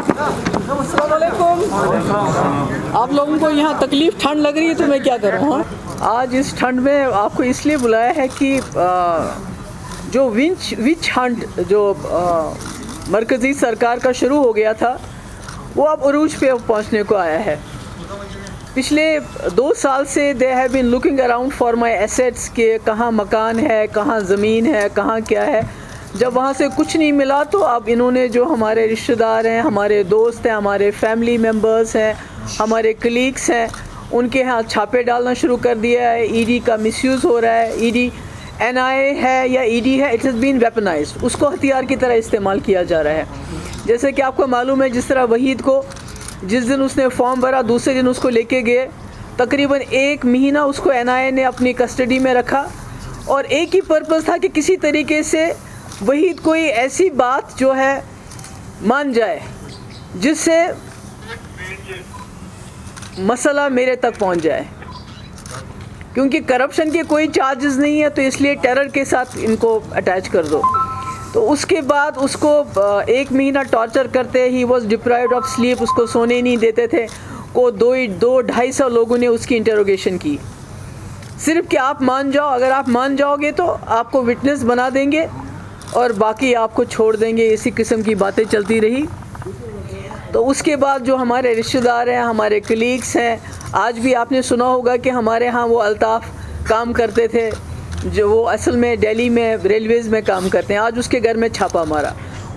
अस्सलामुअलैकुम। आप लोगों को यहाँ तकलीफ़ ठंड लग रही है तो मैं क्या करूँ। हाँ, आज इस ठंड में आपको इसलिए बुलाया है कि जो विच हंट जो मरकज़ी सरकार का शुरू हो गया था वो अब उरूज पे पहुँचने को आया है। पिछले 2 साल से they have been looking around for my assets के कहाँ मकान है, कहाँ ज़मीन है, कहाँ क्या है। जब वहाँ से कुछ नहीं मिला तो अब इन्होंने जो हमारे रिश्तेदार हैं, हमारे दोस्त हैं, हमारे फैमिली मेम्बर्स हैं, हमारे कलीग्स हैं, उनके यहाँ छापे डालना शुरू कर दिया है। ईडी का मिसयूज़ हो रहा है। ईडी एनआईए है या ईडी है, इट हैज़ बीन वेपनाइज्ड, उसको हथियार की तरह इस्तेमाल किया जा रहा है। जैसे कि आपको मालूम है, जिस तरह वहीद को जिस दिन उसने फॉर्म भरा दूसरे दिन उसको लेके गए, तकरीबन 1 महीना उसको एनआईए ने अपनी कस्टडी में रखा और एक ही पर्पज़ था कि किसी तरीके से वहीद कोई ऐसी बात जो है मान जाए जिससे मसला मेरे तक पहुंच जाए, क्योंकि करप्शन के कोई चार्जेस नहीं है तो इसलिए टेरर के साथ इनको अटैच कर दो। तो उसके बाद उसको 1 महीना टॉर्चर करते, he was deprived of sleep, उसको सोने नहीं देते थे। को 200-250 लोगों ने उसकी इंटरोगेशन की, सिर्फ कि आप मान जाओ, अगर आप मान जाओगे तो आपको विटनेस बना देंगे और बाकी आपको छोड़ देंगे। इसी किस्म की बातें चलती रही। तो उसके बाद जो हमारे रिश्तेदार हैं, हमारे कलीग्स हैं, आज भी आपने सुना होगा कि हमारे यहाँ वो अल्ताफ़ काम करते थे, जो वो असल में दिल्ली में रेलवेज़ में काम करते हैं। आज उसके घर में छापा मारा,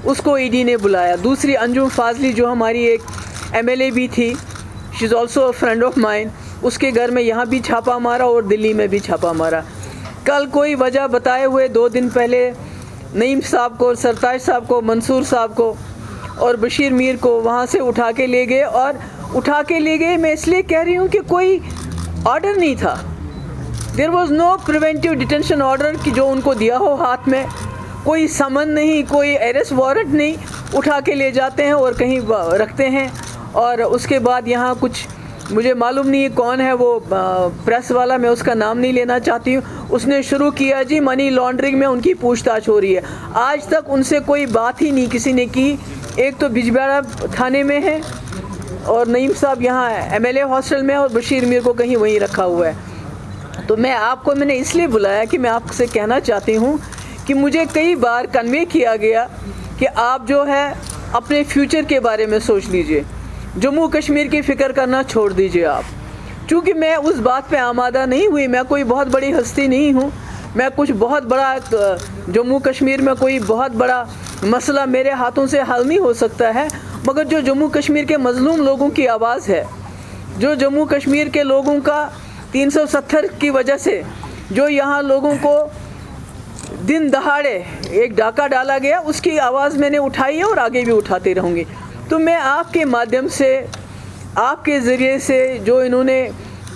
उसको ईडी ने बुलाया। दूसरी अंजुम फाजली जो हमारी एक एमएलए भी थी, she is also a friend of mine, उसके घर में यहाँ भी छापा मारा और दिल्ली में भी छापा मारा। कल कोई वजह बताए हुए 2 दिन पहले नईम साहब को, सरताज साहब को, मंसूर साहब को और बशीर मीर को वहाँ से उठा के ले गए। और उठा के ले गए मैं इसलिए कह रही हूँ कि कोई ऑर्डर नहीं था, there was no preventive detention order कि जो उनको दिया हो हाथ में, कोई समन नहीं, कोई अरेस्ट वारंट नहीं, उठा के ले जाते हैं और कहीं रखते हैं। और उसके बाद यहाँ कुछ मुझे मालूम नहीं है कौन है वो प्रेस वाला, मैं उसका नाम नहीं लेना चाहती हूँ, उसने शुरू किया जी मनी लॉन्ड्रिंग में उनकी पूछताछ हो रही है। आज तक उनसे कोई बात ही नहीं किसी ने की। एक तो बिजबेड़ा थाने में है और नईम साहब यहाँ एमएलए हॉस्टल में और बशीर मीर को कहीं वहीं रखा हुआ है। तो मैंने इसलिए बुलाया कि मैं आपसे कहना चाहती हूँ कि मुझे कई बार कन्वे किया गया कि आप जो है अपने फ्यूचर के बारे में सोच लीजिए, जम्मू कश्मीर की फ़िक्र करना छोड़ दीजिए आप। चूँकि मैं उस बात पे आमादा नहीं हुई, मैं कोई बहुत बड़ी हस्ती नहीं हूँ, मैं कुछ बहुत बड़ा जम्मू कश्मीर में कोई बहुत बड़ा मसला मेरे हाथों से हल नहीं हो सकता है, मगर जो जम्मू कश्मीर के मज़लूम लोगों की आवाज़ है, जो जम्मू कश्मीर के लोगों का 370 की वजह से जो यहाँ लोगों को दिन दहाड़े एक डाका डाला गया, उसकी आवाज़ मैंने उठाई है और आगे भी उठाती रहूँगी। तो मैं आपके माध्यम से, आपके ज़रिए से, जो इन्होंने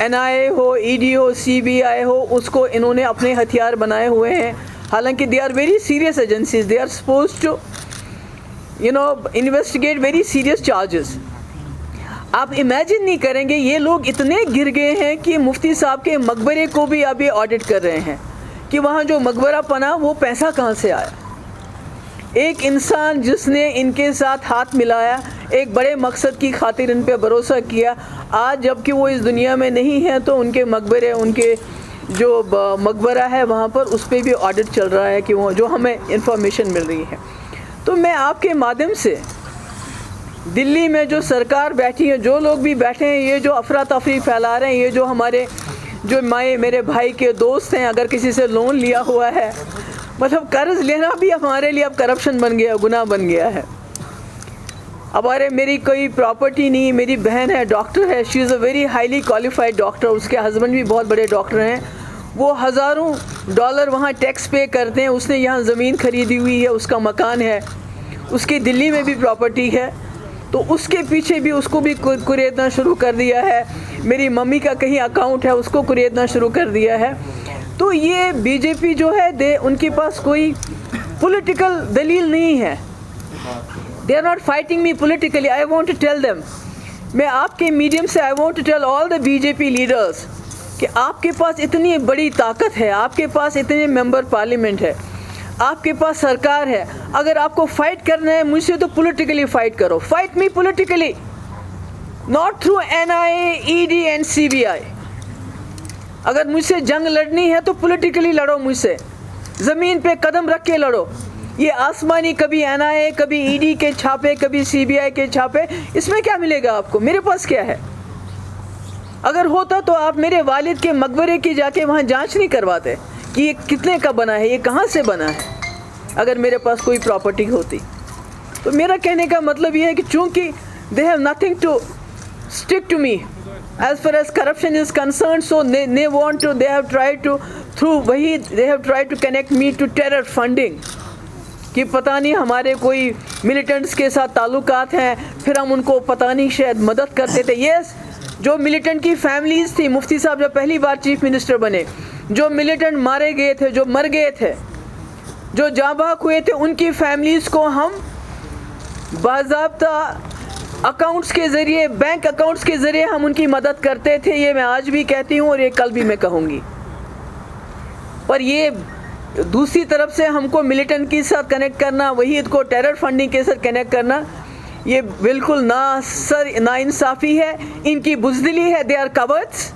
एनआईए हो, ईडी हो, सीबीआई हो, उसको इन्होंने अपने हथियार बनाए हुए हैं। हालांकि they are very serious agencies, they are suppose to investigate very serious charges. आप इमेजिन नहीं करेंगे, ये लोग इतने गिर गए हैं कि मुफ्ती साहब के मकबरे को भी अभी ऑडिट कर रहे हैं कि वहाँ जो मकबरा बना वो पैसा कहाँ से आया। एक इंसान जिसने इनके साथ हाथ मिलाया, एक बड़े मकसद की खातिर इन पे भरोसा किया, आज जबकि वो इस दुनिया में नहीं है तो उनके मकबरे, उनके जो मकबरा है वहाँ पर उस पर भी ऑडिट चल रहा है कि वो जो हमें इंफॉर्मेशन मिल रही है। तो मैं आपके माध्यम से दिल्ली में जो सरकार बैठी है, जो लोग भी बैठे हैं, ये जो अफरा तफरी फैला रहे हैं, ये जो हमारे जो मेरे भाई के दोस्त हैं, अगर किसी से लोन लिया हुआ है, मतलब कर्ज लेना भी हमारे लिए अब करप्शन बन गया, गुनाह बन गया है। मेरी कोई प्रॉपर्टी नहीं, मेरी बहन है, डॉक्टर है, she is a very highly qualified doctor, उसके हस्बैंड भी बहुत बड़े डॉक्टर हैं, वो हज़ारों डॉलर वहाँ टैक्स पे करते हैं। उसने यहाँ ज़मीन ख़रीदी हुई है, उसका मकान है, उसकी दिल्ली में भी प्रॉपर्टी है, तो उसके पीछे भी उसको भी कुरेदना शुरू कर दिया है। मेरी मम्मी का कहीं अकाउंट है, उसको कुरेदना शुरू कर दिया है। तो ये बीजेपी जो है, उनके पास कोई पॉलिटिकल दलील नहीं है। They are not fighting me politically. I want to tell them, मैं आपके मीडियम से I want to tell all the BJP leaders कि आपके पास इतनी बड़ी ताकत है, आपके पास इतने मेंबर पार्लियामेंट है, आपके पास सरकार है, अगर आपको फाइट करना है मुझसे तो पॉलिटिकली फाइट करो, fight me politically, not through NIA, ED and CBI। अगर मुझसे जंग लड़नी है तो पॉलिटिकली लड़ो मुझसे, ज़मीन पे कदम रख के लड़ो। ये आसमानी कभी NIA, कभी ED के छापे, कभी CBI के छापे, इसमें क्या मिलेगा आपको? मेरे पास क्या है? अगर होता तो आप मेरे वालिद के मकबरे की जाके वहाँ जांच नहीं करवाते कि ये कितने का बना है, ये कहाँ से बना है, अगर मेरे पास कोई प्रॉपर्टी होती। तो मेरा कहने का मतलब ये है कि चूँकि they have nothing to stick to me as far as corruption is concerned, so they have tried to connect me to terror funding, कि पता नहीं हमारे कोई मिलिटेंट्स के साथ ताल्लुकात हैं, फिर हम उनको पता नहीं शायद मदद करते थे। यस, जो मिलिटेंट की फैमिलीज़ थी, मुफ्ती साहब जब पहली बार चीफ मिनिस्टर बने, जो मिलिटेंट मारे गए थे, जो मर गए थे, जो जाँ बहक हुए थे, उनकी फैमिलीज़ को हम बाज़ाब्ता अकाउंट्स के ज़रिए, बैंक अकाउंट्स के ज़रिए हम उनकी मदद करते थे। ये मैं आज भी कहती हूँ और ये कल भी मैं कहूँगी। पर ये दूसरी तरफ से हमको मिलिटेंट के साथ कनेक्ट करना, वहीद को टेरर फंडिंग के साथ कनेक्ट करना, ये बिल्कुल नाइंसाफ़ी है, इनकी बुज़दिली है। They are cowards.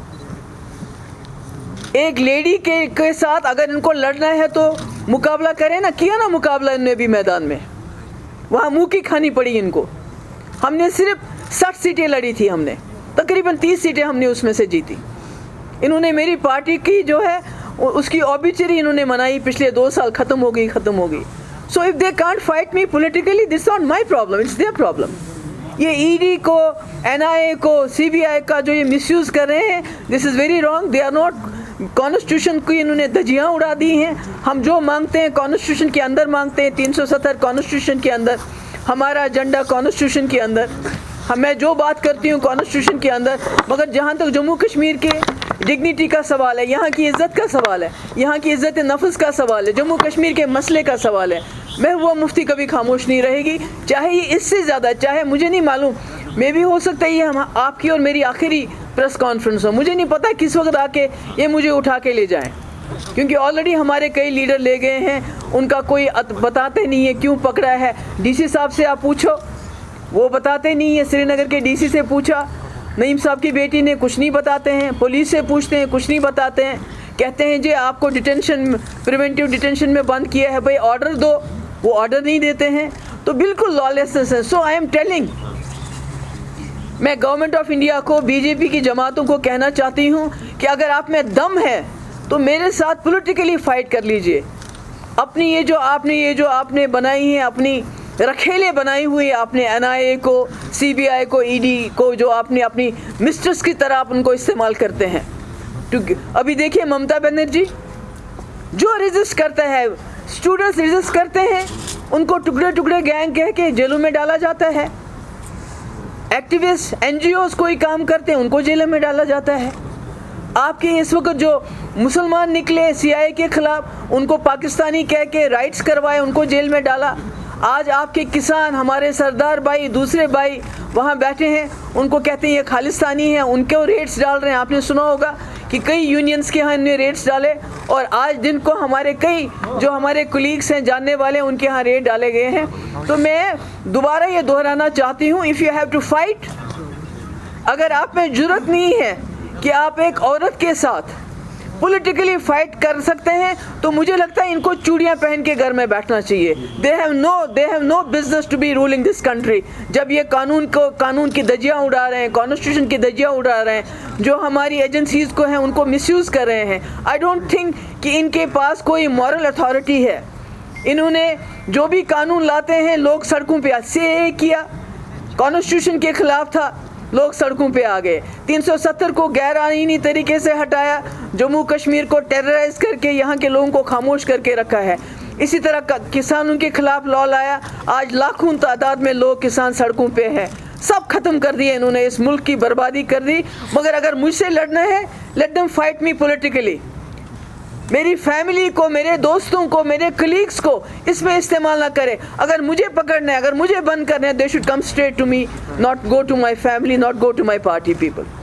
एक लेडी के साथ अगर इनको लड़ना है तो मुकाबला करें ना, किया ना मुकाबला इन्होंने भी मैदान में, वहाँ मुँह की खानी पड़ी इनको। हमने सिर्फ 60 सीटें लड़ी थी, हमने तकरीबन 30 सीटें हमने उसमें से जीती। इन्होंने मेरी पार्टी की जो है उसकी ऑबिचरी इन्होंने मनाई, पिछले 2 साल ख़त्म हो गई। So if they can't fight me politically, this not my problem, it's their problem. ये ED को, NIA को, CBI का जो ये मिसयूज़ कर रहे हैं, this is very wrong. They are not, constitution की इन्होंने धज्जियाँ उड़ा दी हैं। हम जो मांगते हैं कॉन्स्टिट्यूशन के अंदर मांगते हैं, 370 कॉन्स्टिट्यूशन के अंदर, हमारा एजेंडा कॉन्स्टिट्यूशन के अंदर, मैं जो बात करती हूँ कॉन्स्टिट्यूशन के अंदर। मगर जहाँ तक जम्मू कश्मीर के डिग्निटी का सवाल है, यहाँ की इज़्ज़त का सवाल है, यहाँ की इज़्ज़त नफ्स का सवाल है, जम्मू कश्मीर के मसले का सवाल है, महबूबा मुफ्ती कभी खामोश नहीं रहेगी। चाहे ये इससे ज़्यादा, चाहे मुझे नहीं मालूम, मे भी हो सकता है ये हम आपकी और मेरी आखिरी प्रेस कॉन्फ्रेंस हो, मुझे नहीं पता किस वक्त आके ये मुझे उठा के ले जाएँ, क्योंकि ऑलरेडी हमारे कई लीडर ले गए हैं, उनका कोई बताते नहीं है क्यों पकड़ा है। DC साहब से आप पूछो, वो बताते नहीं है। श्रीनगर के DC से पूछा, नईम साहब की बेटी ने, कुछ नहीं बताते हैं। पुलिस से पूछते हैं, कुछ नहीं बताते हैं। कहते हैं जी आपको प्रिवेंटिव डिटेंशन में बंद किया है, भाई ऑर्डर दो, वो ऑर्डर नहीं देते हैं। तो बिल्कुल लॉलेसनेस है। सो आई एम टेलिंग, मैं गवर्नमेंट ऑफ इंडिया को, BJP की जमातों को कहना चाहती हूँ कि अगर आप में दम है तो मेरे साथ पॉलिटिकली फाइट कर लीजिए। अपनी ये जो आपने बनाई है, अपनी रखेले बनाई हुई आपने NIA को, CBI को, ED को, जो आपने अपनी मिस्ट्रेस की तरह आप उनको इस्तेमाल करते हैं। अभी देखिए ममता बनर्जी जो रेजिस्ट करता है, स्टूडेंट्स रेजिस्ट करते हैं, उनको टुकड़े टुकड़े गैंग कह के जेलों में डाला जाता है। एक्टिविस्ट NGOs कोई काम करते हैं, उनको जेलों में डाला जाता है। आपके इस वक्त जो मुसलमान निकले CIA के ख़िलाफ़, उनको पाकिस्तानी कह के राइट्स करवाए, उनको जेल में डाला। आज आपके किसान, हमारे सरदार भाई, दूसरे भाई वहाँ बैठे हैं, उनको कहते हैं ये खालिस्तानी हैं, उनको रेट्स डाल रहे हैं। आपने सुना होगा कि कई यूनियंस के यहाँ इन्हें रेट्स डाले, और आज दिन को हमारे कई जो हमारे कुलीग्स हैं, जानने वाले, उनके यहाँ रेट डाले गए हैं। तो मैं दोबारा ये दोहराना चाहती हूँ, if you have to fight, अगर आप में जुर्रत नहीं है कि आप एक औरत के साथ पॉलिटिकली फाइट कर सकते हैं, तो मुझे लगता है इनको चूड़ियां पहन के घर में बैठना चाहिए। They have no business to be ruling this country. जब ये कानून की धज्जियां उड़ा रहे हैं, कॉन्स्टिट्यूशन की धज्जियां उड़ा रहे हैं, जो हमारी एजेंसीज़ को हैं उनको मिसयूज़ कर रहे हैं। आई डोंट थिंक कि इनके पास कोई मॉरल अथॉरिटी है। इन्होंने जो भी कानून लाते हैं, लोग सड़कों पर से किया, कॉन्स्टिट्यूशन के ख़िलाफ़ था, लोग सड़कों पे आ गए। 370 को गैर आईनी तरीके से हटाया, जम्मू कश्मीर को टेरराइज करके यहाँ के लोगों को खामोश करके रखा है। इसी तरह किसानों के खिलाफ लॉ लाया, आज लाखों तादाद में लोग किसान सड़कों पे हैं। सब खत्म कर दिए इन्होंने, इस मुल्क की बर्बादी कर दी। मगर अगर मुझसे लड़ना है, let them fight me politically. मेरी फैमिली को, मेरे दोस्तों को, मेरे कलीग्स को इसमें इस्तेमाल ना करें। अगर मुझे पकड़ना है, अगर मुझे बंद करना है, they should come straight to me, not go to my family, not go to my party people.